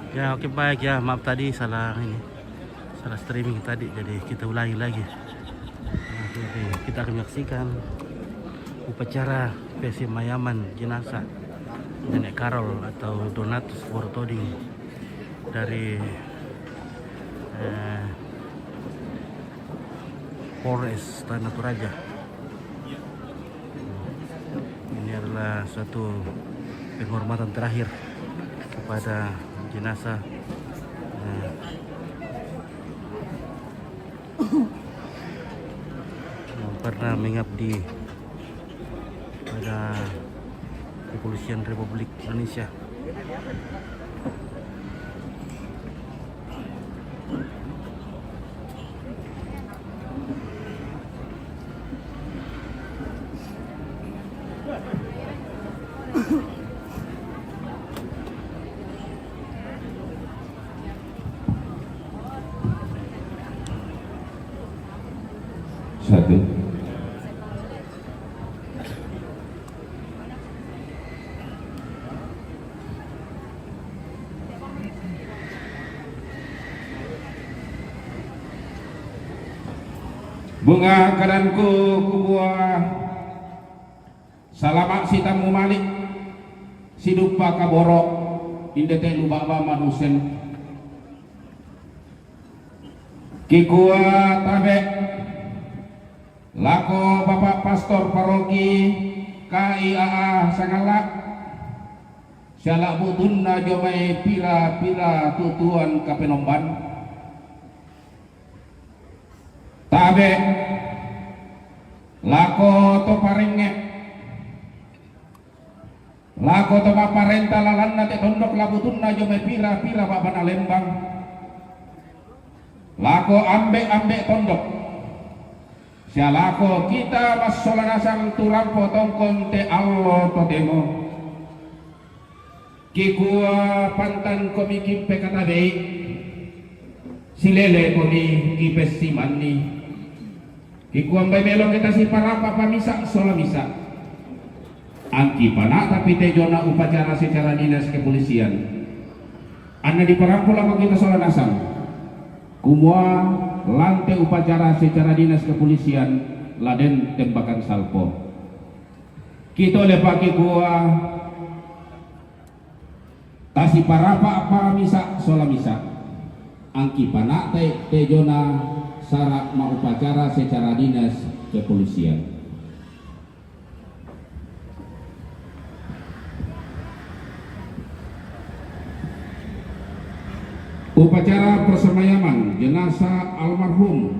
Ya, oke, baik ya, maaf tadi salah streaming tadi, jadi kita ulangi lagi. Nah, jadi kita akan menyaksikan upacara pesemayaman jenazah Nenek Karol atau Donatus Bortoding dari Polres Tanah Toraja. Ini adalah suatu penghormatan terakhir kepada jenazah yang pernah mengabdi pada Kepolisian Republik Indonesia. Satu. Bunga kadanku kubuah salamak si tamu malik si dupa kaboro indete lubaba manusen kikua tabe lako bapak pastor paroki KIAA Sangalak syalak butunna jomai pila-pila tutuan kapenomban tabe lako to parenge lako to paparenta lalanna te tondok labutunna jomai pila-pila babana lembang lako ambek-ambek tondok sialako kita masolanasang turampo tongkon te allo to demo kikua pantan komiki pekatabe silele koni kipes simani kikua mbay melong kita si parapa pamisa sola misa angki panak tapi tejona upacara secara dinas kepolisian anda di parangko lako kita solanasang kumua lantai upacara secara dinas kepolisian laden tembakan salpo kita lepaki gua tasi parapa apa misa sola misa angki panak tejona sarak ma upacara secara dinas kepolisian. Upacara persemayaman jenazah almarhum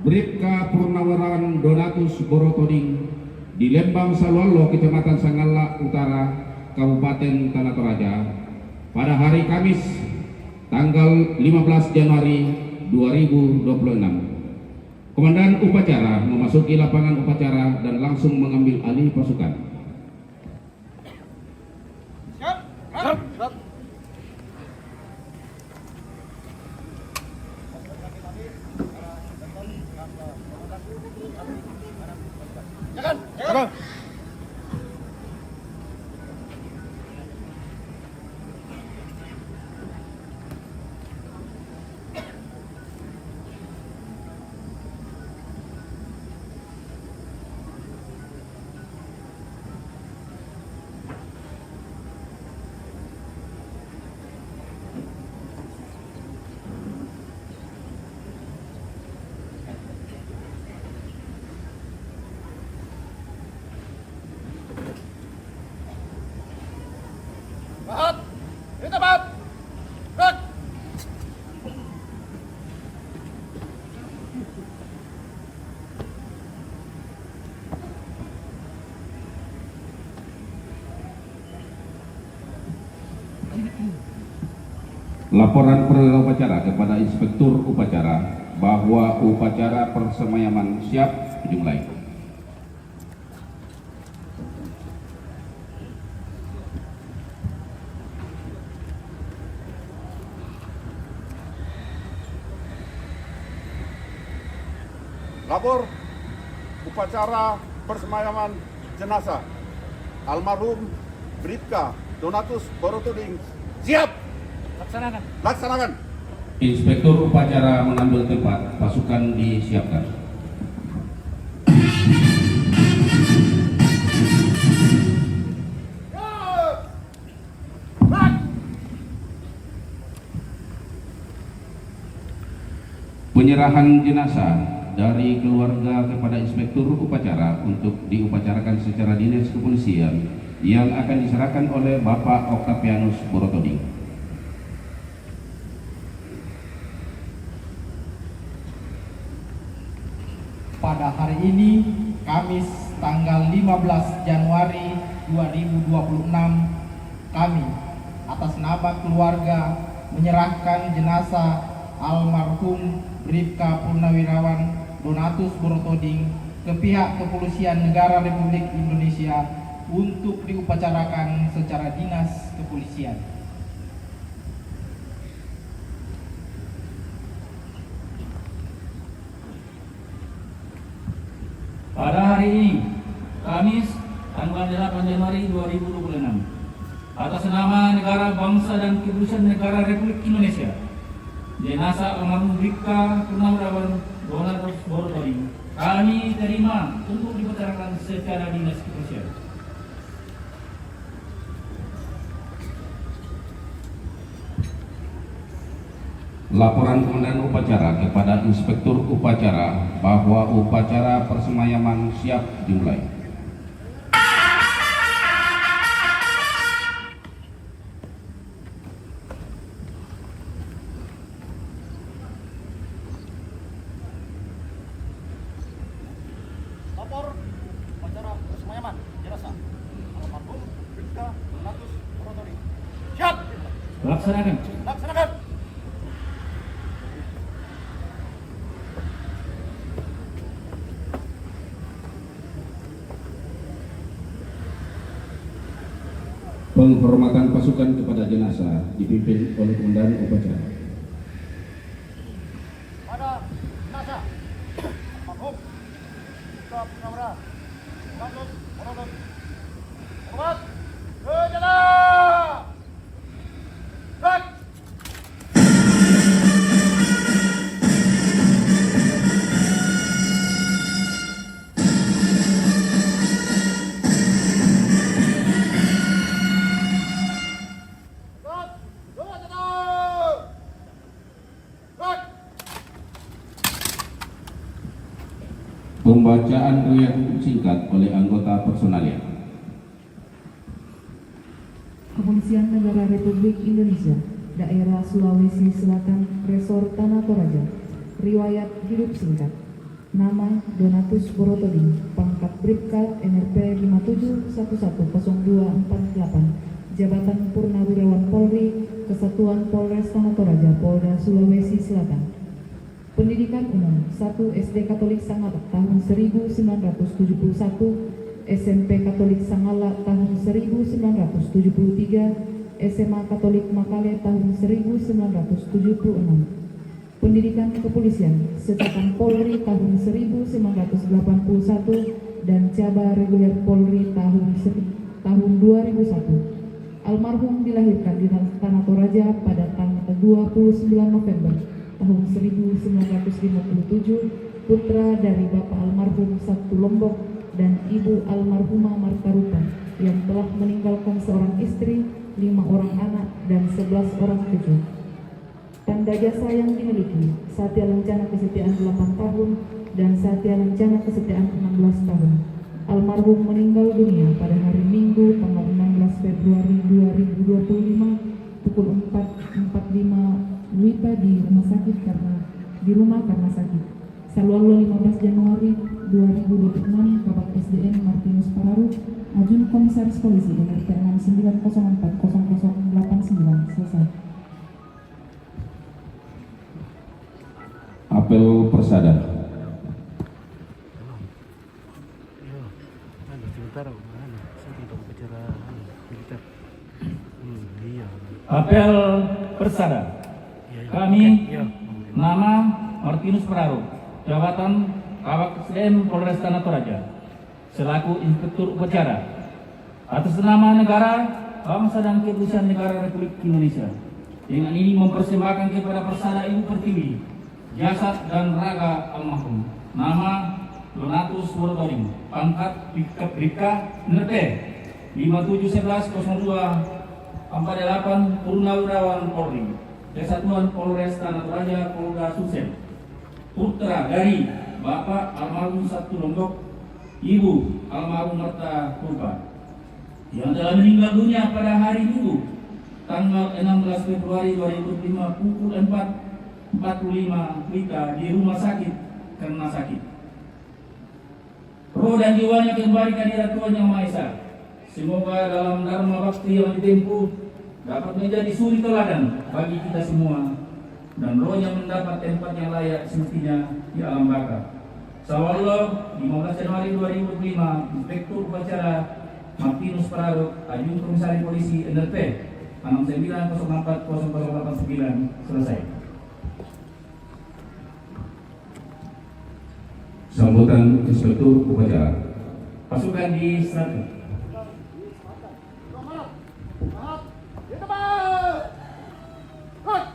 Bribka Purnawirawan Donatus Bortoding di Lembang Salualo, Kecamatan Sangalak Utara, Kabupaten Tanah Toraja pada hari Kamis tanggal 15 Januari 2026. Komandan upacara memasuki lapangan upacara dan langsung mengambil alih pasukan. Laporan perwira upacara kepada Inspektur Upacara bahwa upacara persemayaman siap dimulai. Lapor upacara persemayaman jenazah almarhum Bribka Donatus Bortoding siap. Laksanakan. Inspektur upacara mengambil tempat, pasukan disiapkan. Penyerahan jenazah dari keluarga kepada inspektur upacara untuk diupacarakan secara dinas kepolisian yang akan diserahkan oleh Bapak Octavianus Borotoding. Pada hari ini, Kamis tanggal 15 Januari 2026, kami atas nama keluarga menyerahkan jenazah almarhum Bribka Purnawirawan Donatus Borotoding ke pihak Kepolisian Negara Republik Indonesia untuk diupacarakan secara dinas kepolisian. Pada hari ini, Kamis, tanggal 8 Januari 2026, atas nama negara, bangsa, dan kepolisian negara Republik Indonesia, jenazah almarhum Bribka Purnawirawan Donatus Borotoding kami terima untuk dibicarakan secara dinas kepolisian. Laporan Komandan Upacara kepada Inspektur Upacara bahwa upacara persemayaman siap dimulai. Lapor upacara persemayaman jenazah almarhum Bribka Donatus Borotoding. Siap. Laksanakan. Laksanakan. Penghormatan pasukan kepada jenazah dipimpin oleh Komandan Upacara. Pada jenazah almarhum Bribka Purnawirawan Donatus Borotoding. Hormat ke jalan. Baik. Pembacaan riwayat singkat oleh anggota personalia. Kepolisian Negara Republik Indonesia, Daerah Sulawesi Selatan, Resor Tanah Toraja. Riwayat hidup singkat. Nama Donatus Borotoding, pangkat Bribka NRP 57110248, jabatan Purnawirawan Polri, Kesatuan Polres Tanah Toraja, Polda Sulawesi Selatan. Pendidikan umum 1 SD Katolik Sangala tahun 1971, SMP Katolik Sangala tahun 1973, SMA Katolik Makale tahun 1976. Pendidikan kepolisian Secakang Polri tahun 1981 dan Cabar Reguler Polri tahun 2001. Almarhum dilahirkan di Tanah Toraja pada tanggal 29 November tahun 1957, putra dari Bapak almarhum Sabtu Lombok dan Ibu almarhumah Marta Rupa yang telah meninggalkan seorang istri, 5 orang anak, dan 11 orang cucu. Tanda jasa yang dimiliki: Satya Lancana Kesetiaan 8 tahun dan Satya Lancana Kesetiaan 16 tahun. Almarhum meninggal dunia pada hari Minggu tanggal 16 Februari 2025 pukul 4.45 WIBA di rumah karena sakit. Salwallo 15 Januari 2026, Kabak SDN Martinus Pararu, Ajun Komisaris Polisi NRP 69040089. Selesai. Apel persada. Sebentar, saya tidak bicara militer. Iya. Apel persada. Kami, nama Martinus Pararu, jabatan Kabak SDM Polres Tanah Toraja, selaku Inspektur Upacara, atas nama negara, bangsa, dan kepolisian negara Republik Indonesia, Dengan ini mempersembahkan kepada Persada Ibu Pertiwi jasad dan raga almarhum. Nama Donatus Wortoring, pangkat Bribka NT 571102 48 Purnawirawan Polri, Kesatuan Polres Tanah Toraja Polda Sulsel, putra dari Bapak almarhum Sabtu Lombok, Ibu almarhum Marta Rupa, yang telah meninggal dunia pada hari Minggu tanggal 16 Februari 2005 pukul 4.45 WITA di rumah sakit karena sakit. Roh dan jiwanya kembali ke hadirat Tuhan Yang Maha Esa. Semoga dalam dharma bakti yang ditempuh dapat menjadi suri teladan bagi kita semua, dan rohnya mendapat tempat yang layak semestinya di alam baka. Sawallah 15 Januari 2005, Inspektur Upacara Martinus Pararok, Ajun Komisaris Polisi NLP 69040089 selesai. Sambutan Inspektur Upacara. Pasukan di 100. Semangat. Semangat. Di depan. Gerak.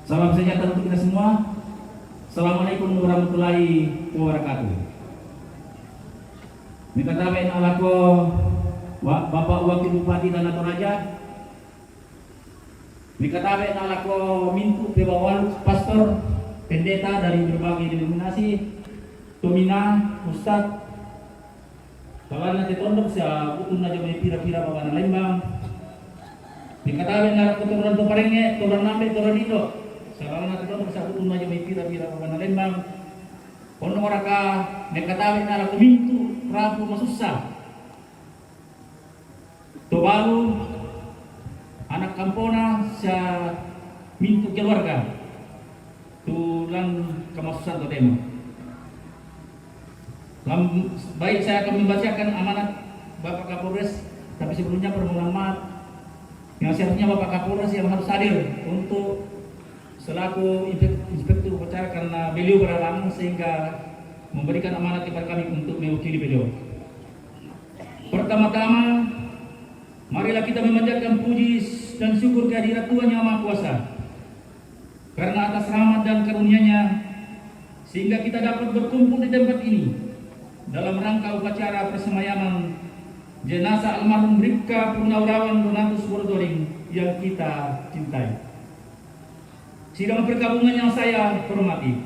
Salam sejahtera untuk kita semua. Assalamualaikum warahmatullahi wabarakatuh. Minta tabain alako Bapak Wakil Bupati Tanah Toraja. Minta tabain alako Mintu Pewawal Pastor Pendeta dari berbagai denominasi, Tumina, Ustad, kalau nanti tondok saya butuh aja may pira-pira bawa na Lembang. Minta tabain alako turun to parenge, turun nambe, turun dito. Sekarang nanti tondok saya butuh aja may pira-pira bawa na Lembang. Ono mereka nekatawin na alako Mintu Prabu Masusa. To baru anak kampona sa Mintu keluarga. Tulang kemasusan to tema. Baik, saya akan membacakan amanat Bapak Kapolres, tapi sebelumnya permohonan maaf yang seharusnya Bapak Kapolres yang harus hadir untuk selaku Inspektur Upacara karena beliau berhalangan sehingga memberikan amanat kepada kami untuk mewakili beliau. Pertama-tama, marilah kita memanjatkan puji dan syukur kehadirat Tuhan Yang Maha Kuasa karena atas rahmat dan karunia-Nya sehingga kita dapat berkumpul di tempat ini dalam rangka upacara persemayaman jenazah almarhum Bribka Purnawirawan Donatus Wortoring yang kita cintai. Sidang perkabungan yang saya hormati,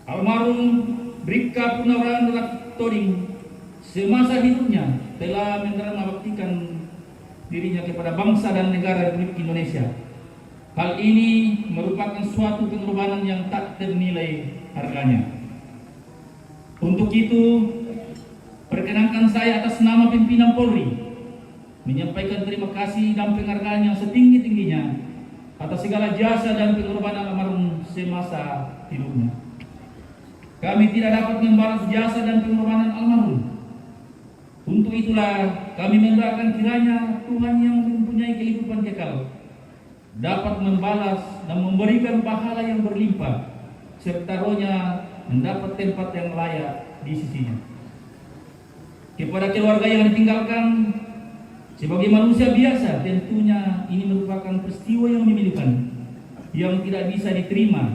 almarhum Bribka Purnawirawan Wortoring semasa hidupnya telah membaktikan dirinya kepada bangsa dan negara Republik Indonesia. Hal ini merupakan suatu pengorbanan yang tak ternilai harganya. Untuk itu, perkenankan saya atas nama pimpinan Polri menyampaikan terima kasih dan penghargaan yang setinggi-tingginya atas segala jasa dan pengorbanan almarhum semasa hidupnya. Kami tidak dapat membalas jasa dan pengorbanan almarhum. Untuk itulah kami mendoakan kiranya Tuhan yang mempunyai kehidupan kekal dapat membalas dan memberikan pahala yang berlimpah serta rohnya mendapat tempat yang layak di sisinya. Kepada keluarga yang ditinggalkan, sebagai manusia biasa tentunya ini merupakan peristiwa yang memilukan, yang tidak bisa diterima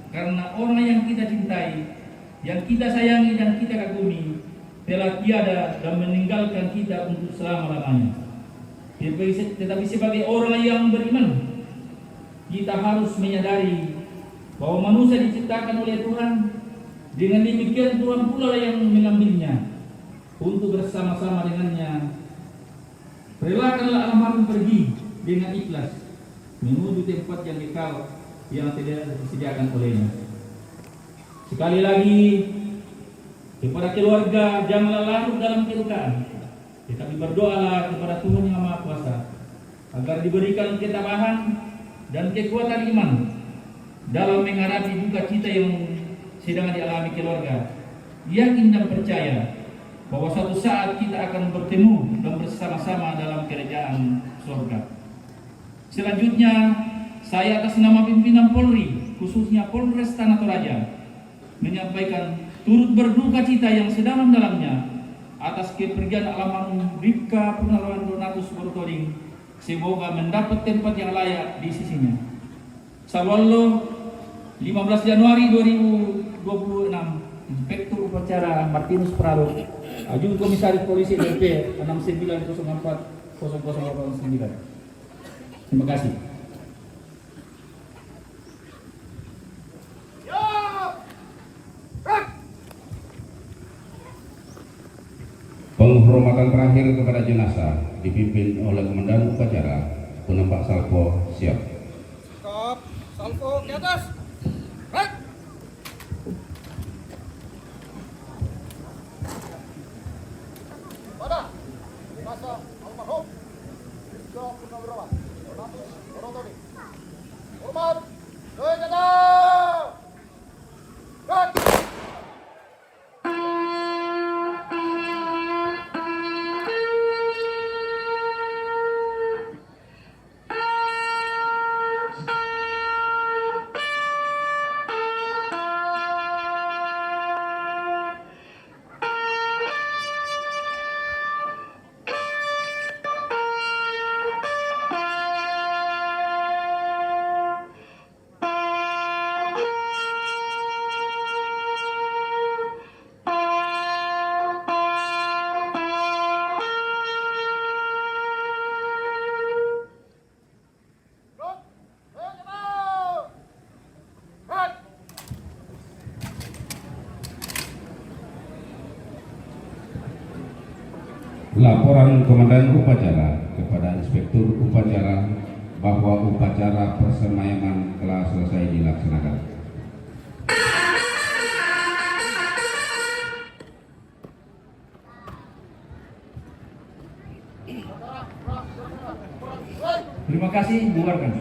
karena orang yang kita cintai, yang kita sayangi dan kita kagumi telah tiada dan meninggalkan kita untuk selama-lamanya. Tetapi sebagai orang yang beriman, kita harus menyadari bahwa manusia diciptakan oleh Tuhan. Dengan demikian Tuhan pula yang mengambilnya untuk bersama-sama dengannya. Relakanlah almarhum pergi dengan ikhlas menuju tempat yang kekal yang tidak disediakan olehnya. Sekali lagi, kepada keluarga janganlah larut dalam kedukaan, tetapi berdoalah kepada Tuhan Yang Maha Kuasa agar diberikan ketabahan dan kekuatan iman dalam menghadapi duka cita yang sedang dialami keluarga. Yakin dan percaya bahwa suatu saat kita akan bertemu dan bersama-sama dalam kerajaan surga. Selanjutnya, saya atas nama pimpinan Polri, khususnya Polres Tanah Toraja, menyampaikan turut berduka cita yang sedalam-dalamnya atas kepergian almarhum Ripka Purnawirawan Donatus Borotoding, semoga mendapat tempat yang layak di sisinya. Sawallo 15 Januari 2026, Inspektur Upacara Martinus Prado, Aju Komisaris Polisi DP 69040089. Terima kasih. Penghormatan terakhir kepada jenazah dipimpin oleh Komandan Upacara Penempak Salpo siap. Stop. Salvo ke atas. Baik. Pada masa almarhum Ripka Purnawirawan Donatus Borotoding. Hormat. Sejahtera. Baik. Laporan Komandan Upacara kepada Inspektur Upacara bahwa upacara persemayaman telah selesai dilaksanakan. Terima kasih, bubarkan.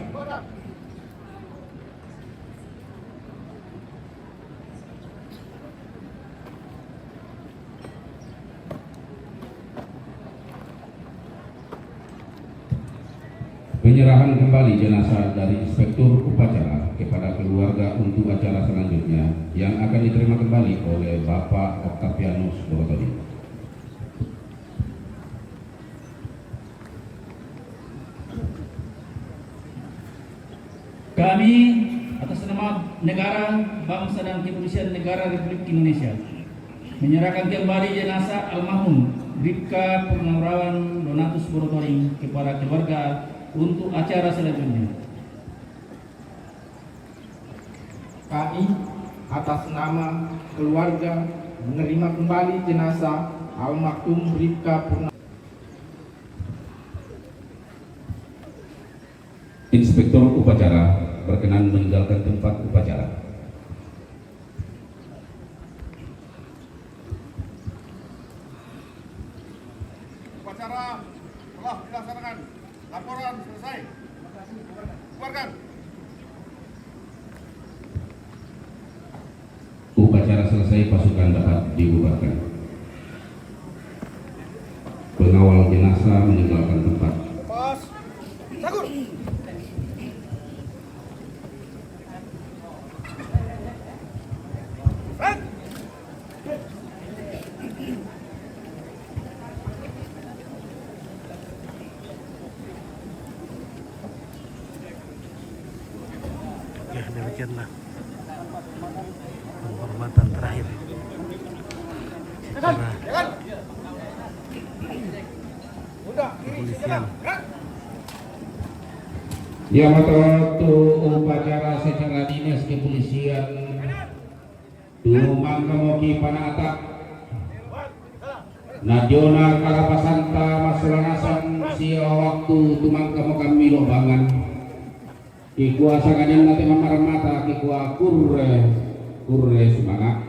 Penyerahan kembali jenazah dari Inspektur Upacara kepada keluarga untuk acara selanjutnya yang akan diterima kembali oleh Bapak Octavianus Borotoding. Kami atas nama negara, bangsa dan kepolisian negara Republik Indonesia menyerahkan kembali jenazah almarhum Ripka Purnawirawan Donatus Borotoding kepada keluarga untuk acara selanjutnya. Kami atas nama keluarga menerima kembali jenazah almarhum Ripka Purnawirawan. Inspektur Upacara berkenan meninggalkan tempat upacara. Upacara telah dilaksanakan. Laporan selesai. Bubarkan. Upacara selesai, pasukan dapat dibubarkan. Pengawal jenazah meninggalkan tempat. Lepas. Sagur. Baik. Ya, demikianlah penghormatan terakhir secara Jangan. Udah, kepolisian. Yang waktu upacara secara dinas kepolisian Tumang Kemoki Panata Nasional Kalapasanta Masulanasan Sia waktu Tumang Kemokan Milo Bangan Kikuasa kanyan nanti mamaran mata kikua kurre semangat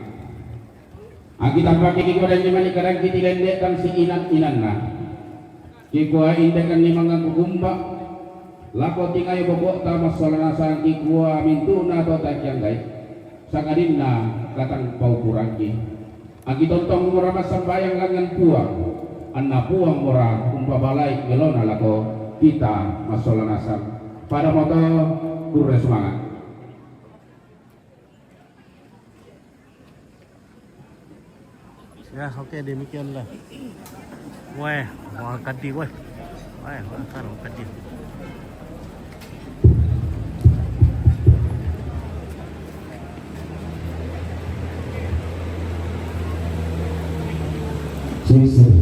Aki tampak kikua dan jemani karang kiti lendekan si inan na kikua indekan ni mga kugumba lako tingay bobok tamas solanasan kikua mintuna to takyang gay sakadinna katang paukurangi Aki tontong murama sambayang langan puang anna puang murang umpabalay gelona lako kita masolanasan pada moto kurre semangat. Ya, oke demikianlah. Wah, orang kadi wah. Wah, orang kadi. Jason